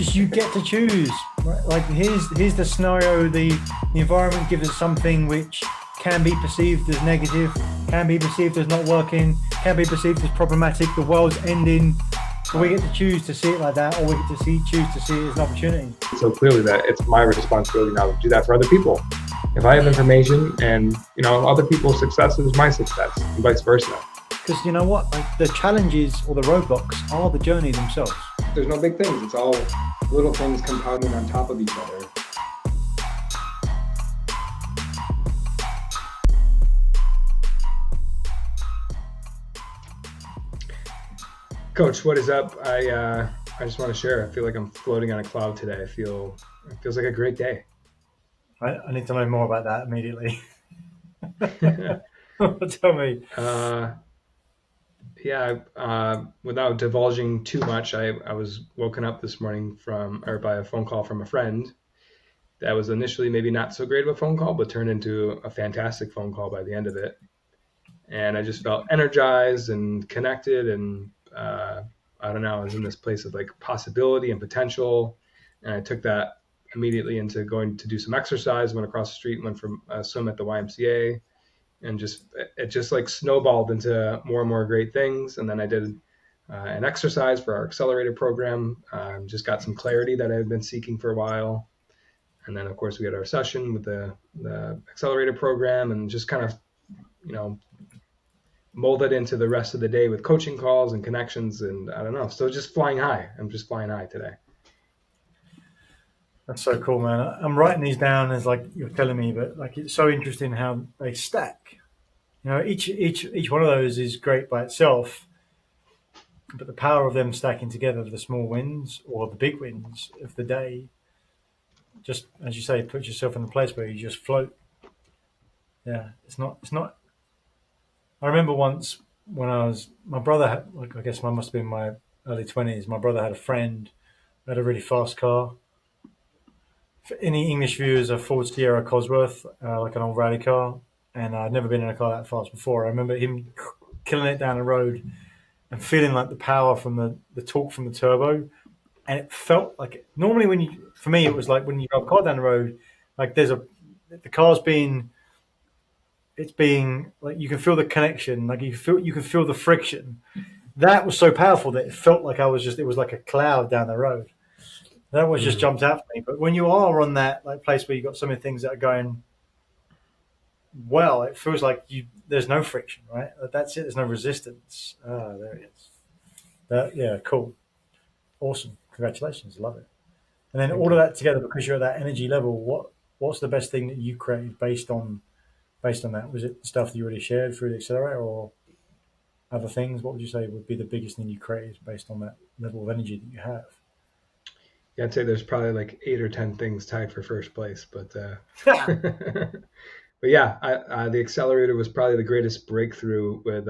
just you get to choose. Right? Like here's the scenario. The environment gives us something which can be perceived as negative, can be perceived as not working, can be perceived as problematic. The world's ending. But we get to choose to see it like that, or we get to choose to see it as an opportunity. So clearly that it's my responsibility now to do that for other people. If I have information and, other people's success is my success and vice versa. Because you know what? Like the challenges or the roadblocks are the journey themselves. There's no big things. It's all little things compounding on top of each other. Coach, what is up? I just want to share. I feel like I'm floating on a cloud today. It feels like a great day. I need to know more about that immediately. Tell me. Without divulging too much, I was woken up this morning by a phone call from a friend that was initially maybe not so great of a phone call, but turned into a fantastic phone call by the end of it. And I just felt energized and connected, and I don't know, I was in this place of like possibility and potential. And I took that immediately into going to do some exercise, went across the street, went for a swim at the YMCA. And it just like snowballed into more and more great things. And then I did an exercise for our accelerator program, just got some clarity that I had been seeking for a while. And then of course we had our session with the accelerator program, and just kind of, molded into the rest of the day with coaching calls and connections. And I don't know, still just flying high. I'm just flying high today. That's so cool, man. I'm writing these down as like you're telling me, but like it's so interesting how they stack. Each one of those is great by itself, but the power of them stacking together, the small wins or the big wins of the day, just as you say, put yourself in a place where you just float. Yeah, it's not. I remember once when my brother had, like, I guess I must have been in my early 20s. My brother had a friend who had a really fast car. For any English viewers, a Ford Sierra Cosworth, like an old rally car. And I'd never been in a car that fast before. I remember him killing it down the road and feeling like the power from the torque from the turbo. And it felt like normally for me, it was like when you drive a car down the road, like the car's it's being like, you can feel the connection, like you can feel the friction. That was so powerful that it felt like it was like a cloud down the road. That was just jumped out for me. But when you are on that like place where you've got so many things that are going well, it feels like there's no friction, right? That's it. There's no resistance. There it is. Yeah, cool. Awesome. Congratulations. Love it. And then all of that together, because you're at that energy level, what's the best thing that you created based on that? Was it stuff that you already shared through the accelerator, or other things? What would you say would be the biggest thing you created based on that level of energy that you have? Yeah, I'd say there's probably like 8 or 10 things tied for first place, but but yeah, the accelerator was probably the greatest breakthrough with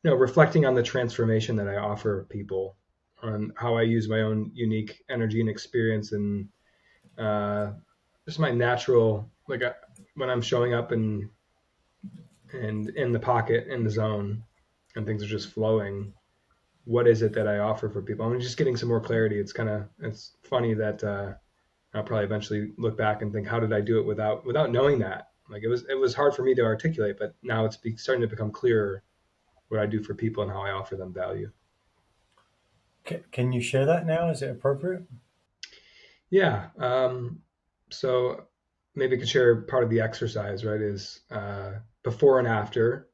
reflecting on the transformation that I offer people, on how I use my own unique energy and experience, and just my natural, like when I'm showing up and in the pocket, in the zone, and things are just flowing. What is it that I offer for people? I'm just getting some more clarity. It's funny that I'll probably eventually look back and think, how did I do it without knowing that? Like it was hard for me to articulate, but now it's starting to become clearer what I do for people and how I offer them value. Can you share that now? Is it appropriate? Yeah. So maybe I could share part of the exercise, right? Is before and after.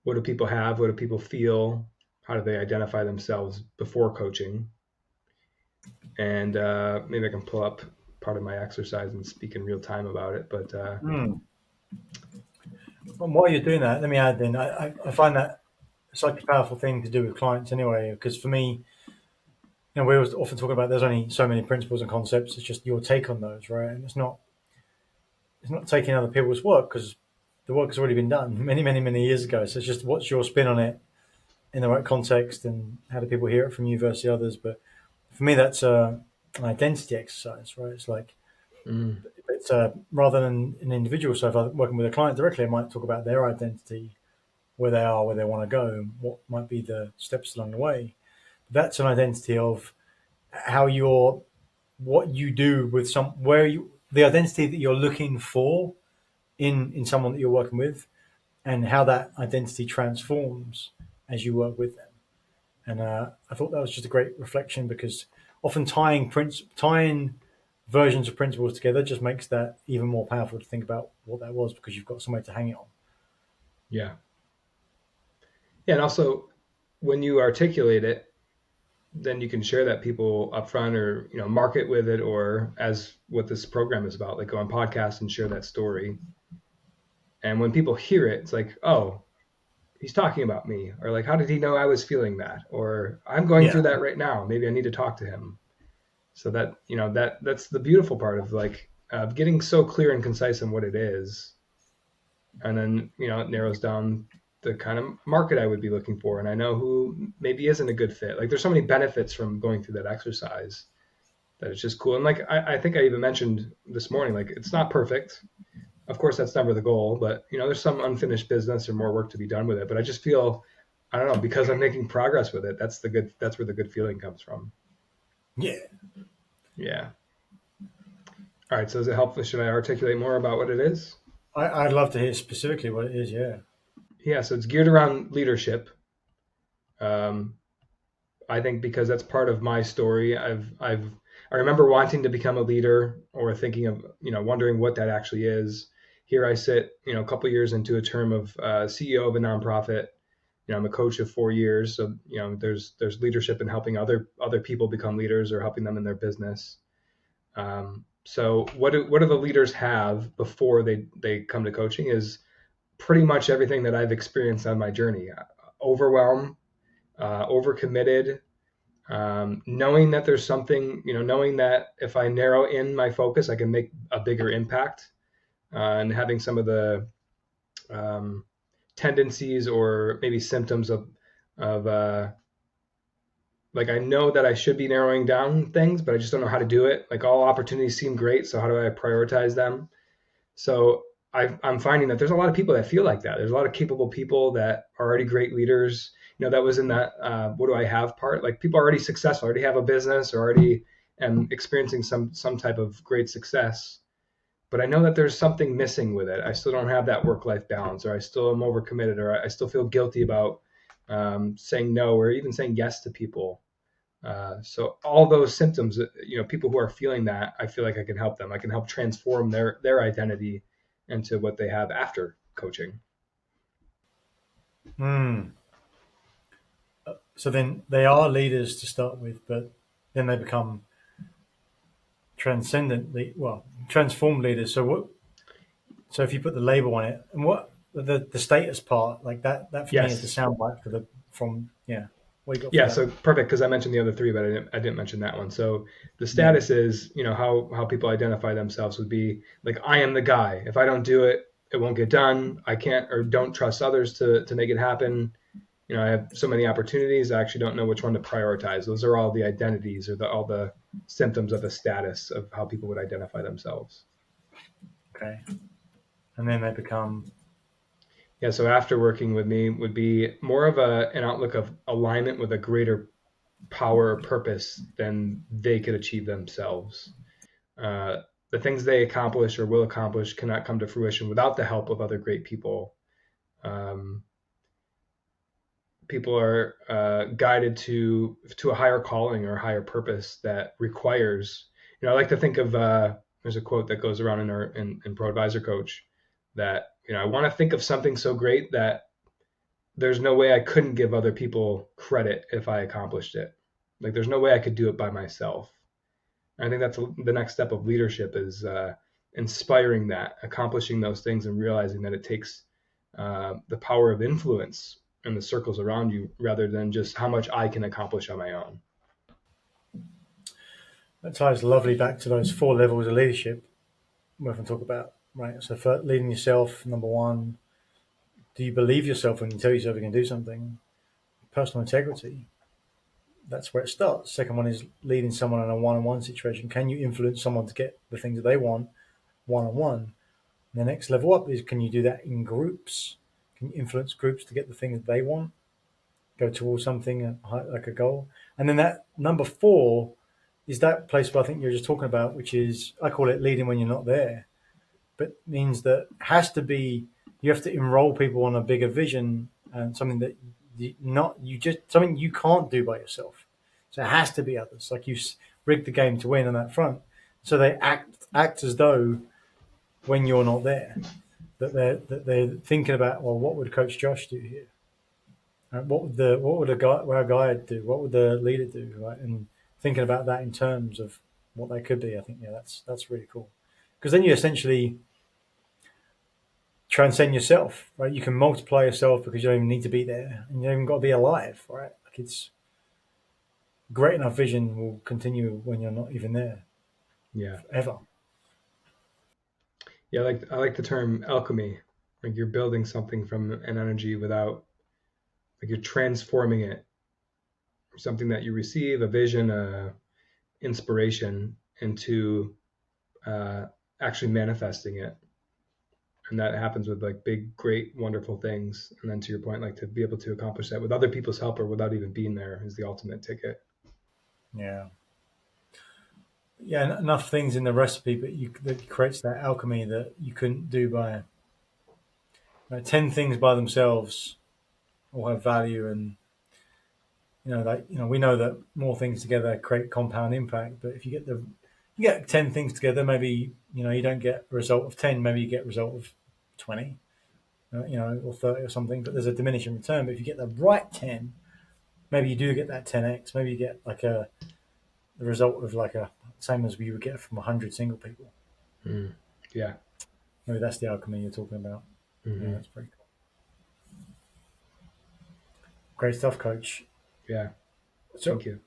What do people have? What do people feel? How do they identify themselves before coaching? And maybe I can pull up part of my exercise and speak in real time about it. But while you're doing that, let me add then, I find that such a powerful thing to do with clients anyway, because for me, we always often talk about there's only so many principles and concepts. It's just your take on those, right? And it's not taking other people's work, because the work has already been done many, many, many years ago. So it's just what's your spin on it in the right context, and how do people hear it from you versus the others. But for me, that's an identity exercise, right? It's like, it's rather than an individual. So if I'm working with a client directly, I might talk about their identity, where they are, where they want to go, and what might be the steps along the way. But that's an identity of how your what you do with some where you the identity that you're looking for in someone that you're working with, and how that identity transforms as you work with them. And I thought that was just a great reflection, because often tying versions of principles together just makes that even more powerful to think about what that was, because you've got somewhere to hang it on. Yeah. Yeah, and also when you articulate it, then you can share that people up front, or market with it, or as what this program is about, like go on podcasts and share that story. And when people hear it, it's like, oh, he's talking about me, or like, how did he know I was feeling that, or I'm going Yeah, through that right now, maybe I need to talk to him. So that that's the beautiful part of like getting so clear and concise on what it is, and then it narrows down the kind of market I would be looking for, and I know who maybe isn't a good fit. Like there's so many benefits from going through that exercise that it's just cool. And like I think I even mentioned this morning, like it's not perfect. Of course, that's never the goal, but there's some unfinished business or more work to be done with it. But I just feel, I don't know, because I'm making progress with it. That's where the good feeling comes from. yeah. Yeah. All right. So does it help? Should I articulate more about what it is? I'd love to hear specifically what it is. Yeah. Yeah. So it's geared around leadership. Um, I think because that's part of my story. I remember wanting to become a leader, or thinking of, wondering what that actually is. Here I sit, a couple years into a term of CEO of a nonprofit. I'm a coach of 4 years, so there's leadership in helping other people become leaders, or helping them in their business. So what do the leaders have before they come to coaching is pretty much everything that I've experienced on my journey: overwhelm, overcommitted, knowing that there's something, knowing that if I narrow in my focus, I can make a bigger impact, and having some of the um, tendencies or maybe symptoms of like, I know that I should be narrowing down things, but I just don't know how to do it. Like all opportunities seem great, so how do I prioritize them? So I'm finding that there's a lot of people that feel like that. There's a lot of capable people that are already great leaders. That was in that what do I have part. Like people are already successful, already have a business, or already am experiencing some type of great success. But I know that there's something missing with it. I still don't have that work-life balance, or I still am overcommitted, or I still feel guilty about saying no, or even saying yes to people. So all those symptoms, people who are feeling that, I feel like I can help them. I can help transform their identity into what they have after coaching. Hmm. So then they are leaders to start with, but then they become transformed leaders. So what? So if you put the label on it, and what the status part, like that for me is the Yes. soundbite from what you got for Yeah. that? So perfect, because I mentioned the other three, but I didn't mention that one. So the Yeah. status is, how people identify themselves would be like, I am the guy. If I don't do it, it won't get done. I can't, or don't trust others to make it happen. I have so many opportunities, I actually don't know which one to prioritize. Those are all the identities, or all the symptoms of a status of how people would identify themselves. Okay. And then they become Yeah. So after working with me would be more of an outlook of alignment with a greater power or purpose than they could achieve themselves. Uh, the things they accomplish or will accomplish cannot come to fruition without the help of other great people. Um, People are guided to a higher calling or a higher purpose that requires. I like to think of there's a quote that goes around in Pro Advisor Coach, that I want to think of something so great that there's no way I couldn't give other people credit if I accomplished it. Like there's no way I could do it by myself. And I think that's the next step of leadership, is inspiring that, accomplishing those things, and realizing that it takes the power of influence in the circles around you, rather than just how much I can accomplish on my own. that ties lovely back to those four levels of leadership we often talk about, right? So for leading yourself, number one, do you believe yourself when you tell yourself you can do something? Personal integrity, that's where it starts. Second one is leading someone in a one-on-one situation. Can you influence someone to get the things that they want one-on-one? The next level up is, can you do that in groups? Can you influence groups to get the things that they want, go towards something like a goal? And then that number four is that place where I think you're just talking about, which is, I call it leading when you're not there, but means that has to be, you have to enroll people on a bigger vision and something that you just something you can't do by yourself. So it has to be others. Like you rigged the game to win on that front. So they act as though when you're not there, that they're thinking about, well, what would Coach Josh do here? What would our guide do? What would the leader do? Right, and thinking about that in terms of what they could be, I think that's really cool because then you essentially transcend yourself, right? You can multiply yourself because you don't even need to be there, and you don't even got to be alive, right? Like it's great enough vision will continue when you're not even there Yeah. ever. Yeah, I like the term alchemy. Like you're building something from an energy without, like you're transforming it, something that you receive, a vision, a inspiration, into uh, actually manifesting it. And that happens with like big, great, wonderful things. And then to your point, like to be able to accomplish that with other people's help or without even being there is the ultimate ticket. Yeah, yeah. Enough things in the recipe, but that creates that alchemy that you couldn't do by 10 things by themselves all have value, and we know that more things together create compound impact. But if you get 10 things together, maybe you don't get a result of 10, maybe you get a result of 20, or 30 or something. But there's a diminishing return. But if you get the right 10, maybe you do get that 10x. Maybe you get like the result of like a same as we would get from 100 single people. Mm. Yeah. Maybe that's the alchemy you're talking about. Yeah, Hmm. that's pretty cool. Great stuff, Coach. Yeah. So, Thank you.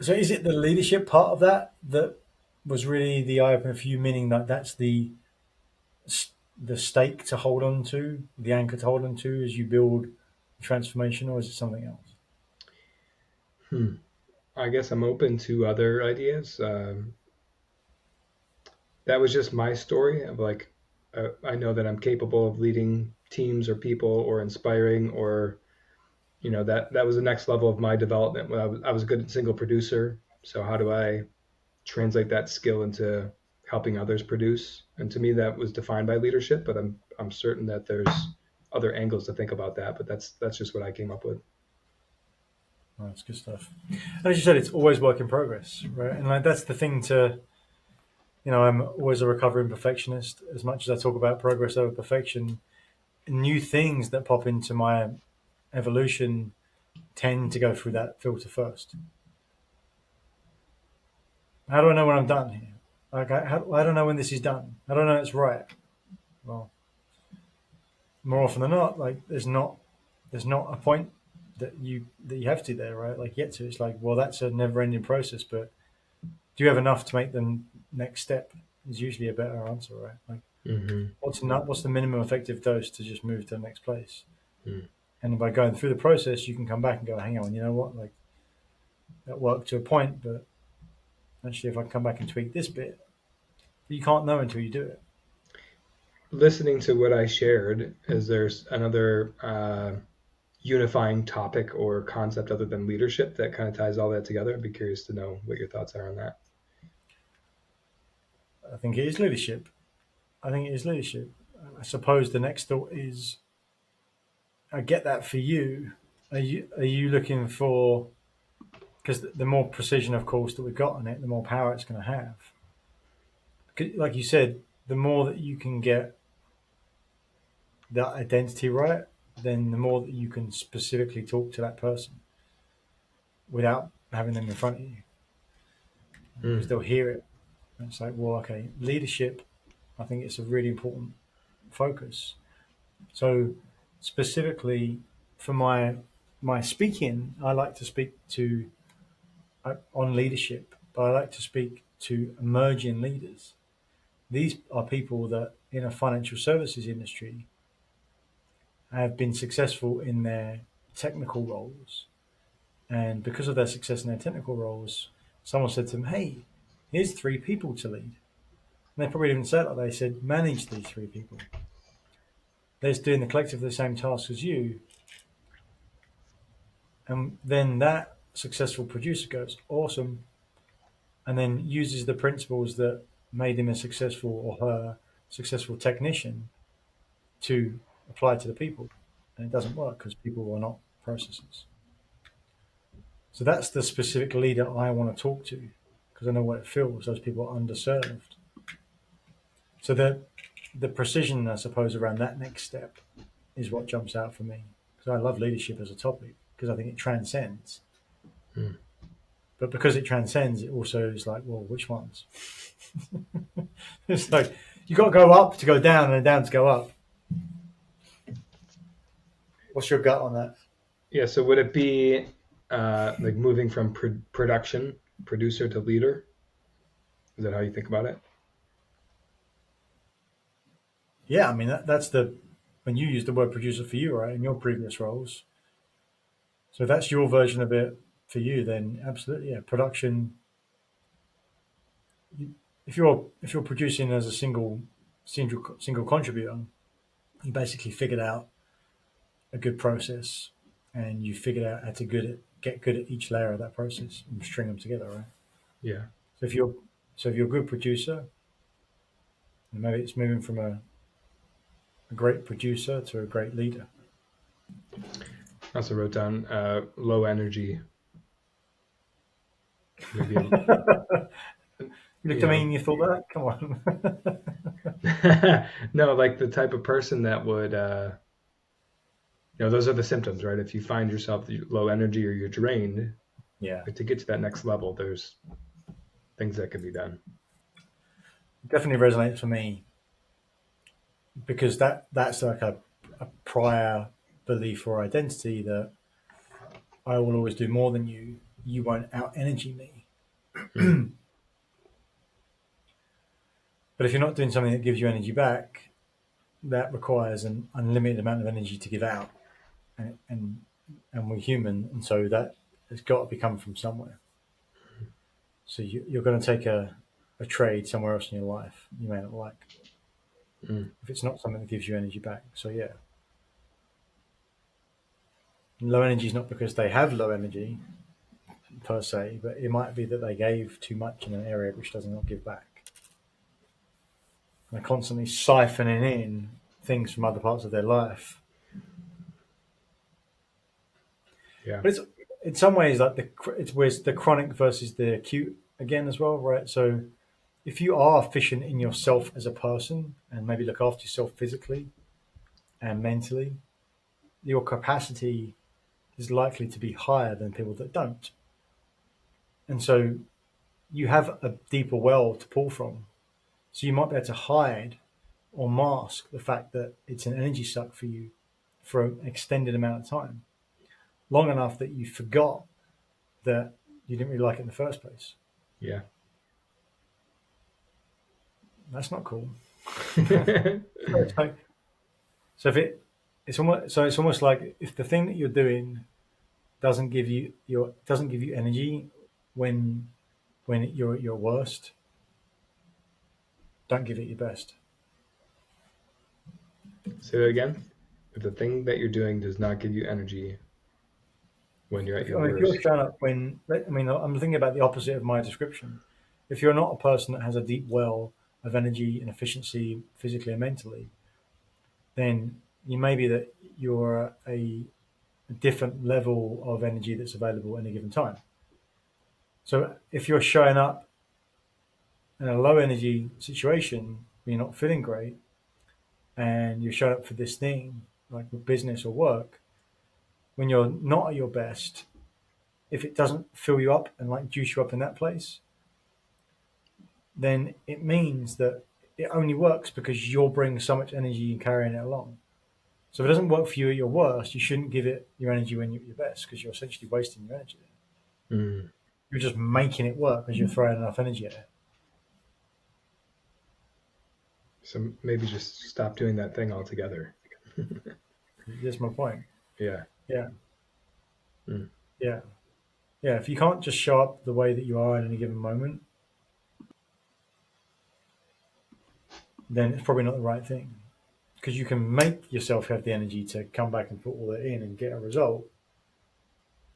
so is it the leadership part of that was really the eye opener for you? Meaning that that's the stake to hold on to, the anchor to hold on to as you build transformation, or is it something else? Hmm. I guess I'm open to other ideas. That was just my story of like, I know that I'm capable of leading teams or people or inspiring, or that was the next level of my development. When I was a good single producer, so how do I translate that skill into helping others produce? And to me, that was defined by leadership. But I'm certain that there's other angles to think about that. But that's just what I came up with. Oh, that's good stuff. And as you said, it's always work in progress, right? And like that's the thing to, I'm always a recovering perfectionist. As much as I talk about progress over perfection, new things that pop into my evolution tend to go through that filter first. How do I know when I'm done here? Like, I don't know when this is done. I don't know it's right. Well, more often than not, like there's not a point that you have to there, right? Like get to. It's like, well, that's a never-ending process, but do you have enough to make the next step? Is usually a better answer, right? Like, Mm-hmm. what's the minimum effective dose to just move to the next place? Mm. And by going through the process, you can come back and go, hang on, you know what? Like that worked to a point, but actually, if I come back and tweak this bit, you can't know until you do it. Listening to what I shared, is there's another unifying topic or concept other than leadership that kind of ties all that together? I'd be curious to know what your thoughts are on that. I think it is leadership. I think it is leadership. I suppose the next thought is, I get that for you. Are you looking for, because the more precision, of course, that we've got on it, the more power it's going to have. Like you said, the more that you can get that identity right, then the more that you can specifically talk to that person without having them in front of you, because Mm. they'll hear it. And it's like, well, okay, leadership. I think it's a really important focus. So specifically for my speaking, I like to speak to on leadership, but I like to speak to emerging leaders. These are people that in a financial services industry have been successful in their technical roles. And because of their success in their technical roles, someone said to them, hey, here's 3 people to lead. And they probably didn't say it like they said, manage these 3 people. They're just doing the collective the same task as you. And then that successful producer goes, awesome. and then uses the principles that made him a successful or her successful technician to apply to the people. And it doesn't work because people are not processes. So that's the specific leader I want to talk to because I know what it feels. Those people are underserved. So the precision, I suppose, around that next step is what jumps out for me. Because I love leadership as a topic because I think it transcends. Mm. But because it transcends, it also is like, well, which ones? It's like you got to go up to go down and down to go up. What's your gut on that? Yeah. So would it be like moving from producer to leader? Is that how you think about it? Yeah, I mean that's the when you use the word producer for you, right, in your previous roles. So if that's your version of it for you, then absolutely, yeah. Production. If you're producing as a single contributor, you basically figured out a good process, and you figured out how to get good at each layer of that process and string them together, right? Yeah. So if you're a good producer, and maybe it's moving from a great producer to a great leader. I also wrote down low energy. Maybe You looked you at me know and you thought that? Come on. no, like the type of person that would those are the symptoms, right? If you find yourself low energy or you're drained, Yeah, to get to that next level, there's things that can be done. definitely resonates for me because that's like a prior belief or identity that I will always do more than you. You won't out energy me. Mm. But if you're not doing something that gives you energy back, that requires an unlimited amount of energy to give out, and we're human, and so that has got to be coming from somewhere. So you're going to take a trade somewhere else in your life you may not like Mm. if it's not something that gives you energy back. So yeah, low energy is not because they have low energy per se, but it might be that they gave too much in an area which does not give back. They're constantly siphoning in things from other parts of their life. Yeah. But it's in some ways like it's where's the chronic versus the acute again as well, right? So if you are efficient in yourself as a person and maybe look after yourself physically and mentally, your capacity is likely to be higher than people that don't. And so you have a deeper well to pull from. So you might be able to hide or mask the fact that it's an energy suck for you for an extended amount of time, long enough that you forgot that you didn't really like it in the first place. Yeah. That's not cool. so, so if it's almost like if the thing that you're doing doesn't give you energy when you're at your worst, don't give it your best. Say that again. If the thing that you're doing does not give you energy when you're at your If you're worst. showing up I'm thinking about the opposite of my description. If you're not a person that has a deep well of energy and efficiency physically and mentally, then you may be that you're a different level of energy that's available at any given time. So if you're showing up in a low energy situation, you're not feeling great, and you're showing up for this thing, like with business or work, when you're not at your best, if it doesn't fill you up and like juice you up in that place, then it means that it only works because you're bringing so much energy and carrying it along. So if it doesn't work for you at your worst, you shouldn't give it your energy when you're at your best because you're essentially wasting your energy. Mm. You're just making it work because you're throwing enough energy at it. So maybe just stop doing that thing altogether. That's my point. Yeah. Yeah, Mm. yeah, yeah. If you can't just show up the way that you are in any given moment, then it's probably not the right thing. Because you can make yourself have the energy to come back and put all that in and get a result.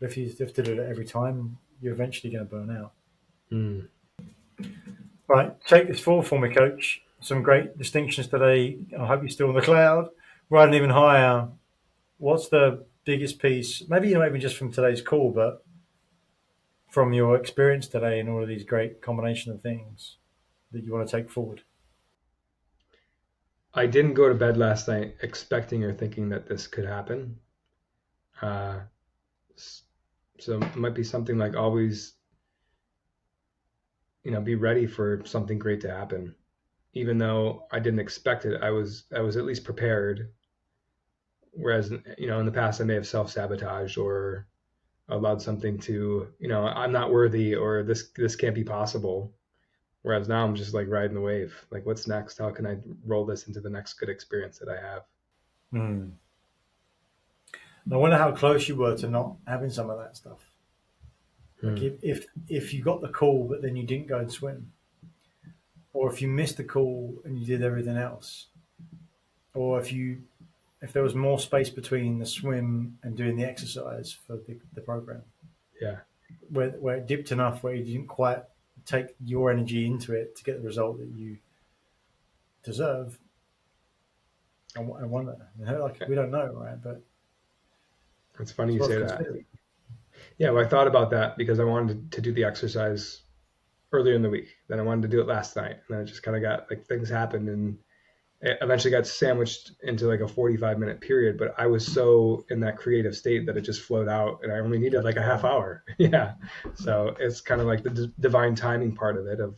But if you have to do it every time, you're eventually going to burn out. Mm. Right, take this forward for me, Coach. Some great distinctions today. I hope you're still on the cloud. Riding even higher. What's the biggest piece? Maybe not even just from today's call, but from your experience today and all of these great combination of things that you want to take forward. I didn't go to bed last night expecting or thinking that this could happen. Uh, so it might be something like always, be ready for something great to happen. Even though I didn't expect it, I was at least prepared. Whereas, in the past I may have self-sabotaged or allowed something to, I'm not worthy or this can't be possible. Whereas now I'm just like riding the wave. Like, what's next? How can I roll this into the next good experience that I have? Mm. I wonder how close you were to not having some of that stuff. Like if you got the call but then you didn't go and swim, or if you missed the call and you did everything else, or if there was more space between the swim and doing the exercise for the program, Yeah. where it dipped enough where you didn't quite take your energy into it to get the result that you deserve. I wonder. Like, we don't know, right? But It's funny you it's say worth that. considering. Yeah, well, I thought about that because I wanted to do the exercise earlier in the week. Then I wanted to do it last night. And then it just kind of got like things happened and it eventually got sandwiched into like a 45-minute period. But I was so in that creative state that it just flowed out and I only needed like a half hour. Yeah. So it's kind of like the divine timing part of it of,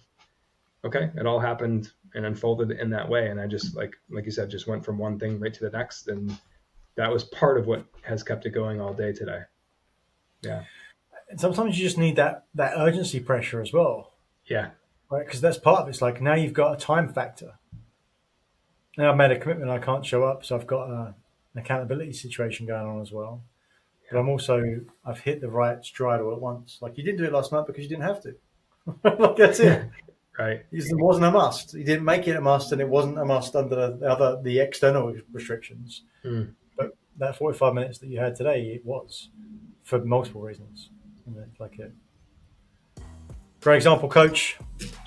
okay, it all happened and unfolded in that way. And I just like you said, just went from one thing right to the next. And that was part of what has kept it going all day today. Yeah. And sometimes you just need that urgency pressure as well, Yeah. right? Because that's part of it. It's like now you've got a time factor. Now I've made a commitment, I can't show up, so I've got an accountability situation going on as well. But I've hit the right stride all at once. Like, you didn't do it last night because you didn't have to. Like, that's it. Right. It wasn't a must. You didn't make it a must, and it wasn't a must under the external restrictions. Mm. But that 45 minutes that you had today, it was for multiple reasons. And it's like a great example, Coach.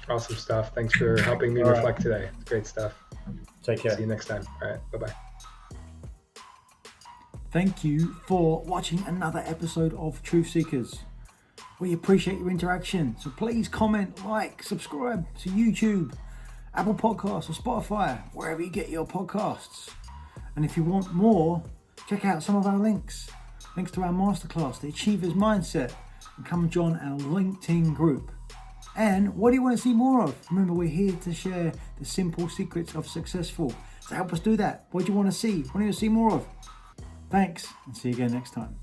Awesome stuff. Thanks for helping me All right. reflect today. It's great stuff. Take care. See you next time. All right. Bye-bye. Thank you for watching another episode of Truth Seekers. We appreciate your interaction. So please comment, like, subscribe to YouTube, Apple Podcasts, or Spotify, wherever you get your podcasts. And if you want more, check out some of our links. Links to our masterclass, The Achiever's Mindset, and come join our LinkedIn group. And what do you want to see more of? Remember, we're here to share the simple secrets of successful. So help us do that. What do you want to see? What do you want to see more of? Thanks, and see you again next time.